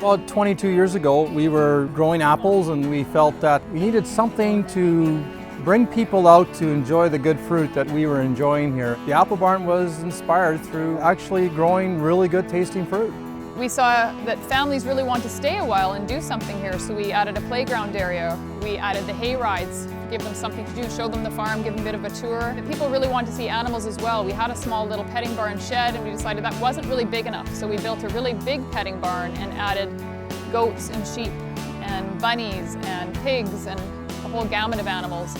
About 22 years ago, we were growing apples and we felt that we needed something to bring people out to enjoy the good fruit that we were enjoying here. The Applebarn was inspired through actually growing really good tasting fruit. We saw that families really want to stay a while and do something here, so we added a playground area. We added the hay rides, give them something to do, show them the farm, give them a bit of a tour. The people really want to see animals as well. We had a small little petting barn shed and we decided that wasn't really big enough, so we built a really big petting barn and added goats and sheep and bunnies and pigs and a whole gamut of animals.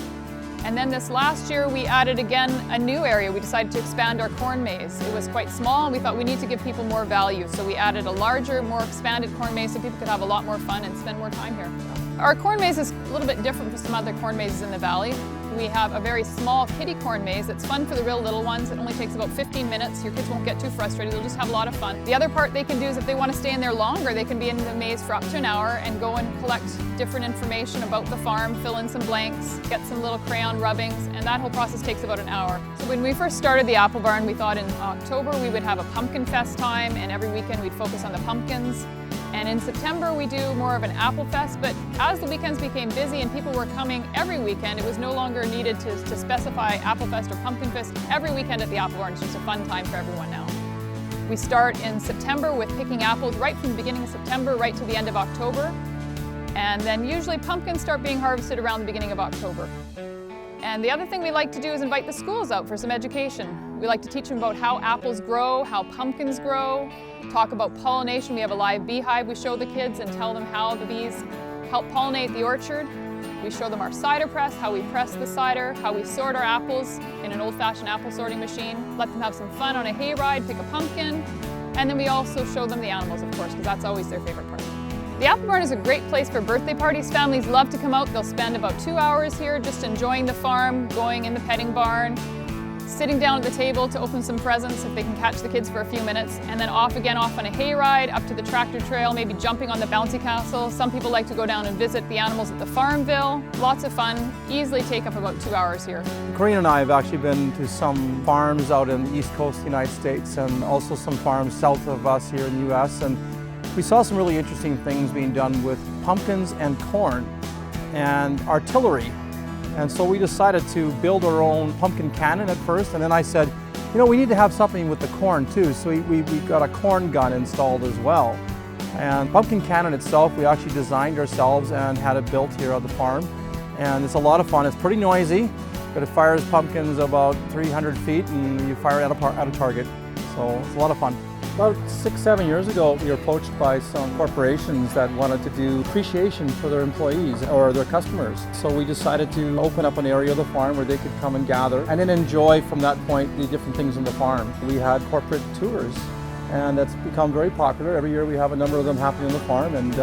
And then this last year we added again a new area. We decided to expand our corn maze. It was quite small and we thought we need to give people more value. So we added a larger, more expanded corn maze so people could have a lot more fun and spend more time here. Our corn maze is a little bit different from some other corn mazes in the valley. We have a very small kiddie corn maze that's fun for the real little ones. It only takes about 15 minutes. Your kids won't get too frustrated. They'll just have a lot of fun. The other part they can do is if they want to stay in there longer, they can be in the maze for up to an hour and go and collect different information about the farm, fill in some blanks, get some little crayon rubbings, and that whole process takes about an hour. So when we first started the Applebarn, we thought in October we would have a pumpkin fest time, and every weekend we'd focus on the pumpkins. And in September we do more of an apple fest, but as the weekends became busy and people were coming every weekend, it was no longer needed to specify apple fest or pumpkin fest. Every weekend at the Applebarn is just a fun time for everyone now. We start in September with picking apples right from the beginning of September right to the end of October. And then usually pumpkins start being harvested around the beginning of October. And the other thing we like to do is invite the schools out for some education. We like to teach them about how apples grow, how pumpkins grow, talk about pollination. We have a live beehive we show the kids and tell them how the bees help pollinate the orchard. We show them our cider press, how we press the cider, how we sort our apples in an old-fashioned apple sorting machine. Let them have some fun on a hayride, pick a pumpkin. And then we also show them the animals, of course, because that's always their favorite part. The Applebarn is a great place for birthday parties. Families love to come out. They'll spend about 2 hours here just enjoying the farm, going in the petting barn, sitting down at the table to open some presents if they can catch the kids for a few minutes, and then off on a hayride, up to the tractor trail, maybe jumping on the bouncy castle. Some people like to go down and visit the animals at the Farmville. Lots of fun, easily take up about 2 hours here. Corinne and I have actually been to some farms out in the East Coast of the United States and also some farms south of us here in the US, and we saw some really interesting things being done with pumpkins and corn and artillery. And so we decided to build our own pumpkin cannon at first, and then I said, you know, we need to have something with the corn too, so we got a corn gun installed as well. And pumpkin cannon itself, we actually designed ourselves and had it built here at the farm. And it's a lot of fun. It's pretty noisy, but it fires pumpkins about 300 feet and you fire at a target. So it's a lot of fun. About 6-7 years ago, we were approached by some corporations that wanted to do appreciation for their employees or their customers. So we decided to open up an area of the farm where they could come and gather and then enjoy from that point the different things on the farm. We had corporate tours, and that's become very popular. Every year we have a number of them happening on the farm, and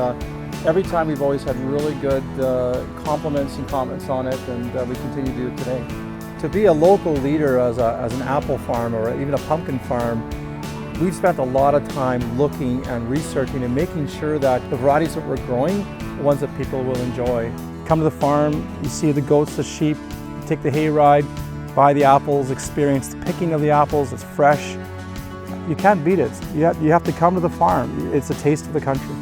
every time we've always had really good compliments and comments on it, and we continue to do it today. To be a local leader as an apple farm or even a pumpkin farm, we've spent a lot of time looking and researching and making sure that the varieties that we're growing are the ones that people will enjoy. Come to the farm, you see the goats, the sheep, take the hayride, buy the apples, experience the picking of the apples. It's fresh. You can't beat it. You have to come to the farm. It's a taste of the country.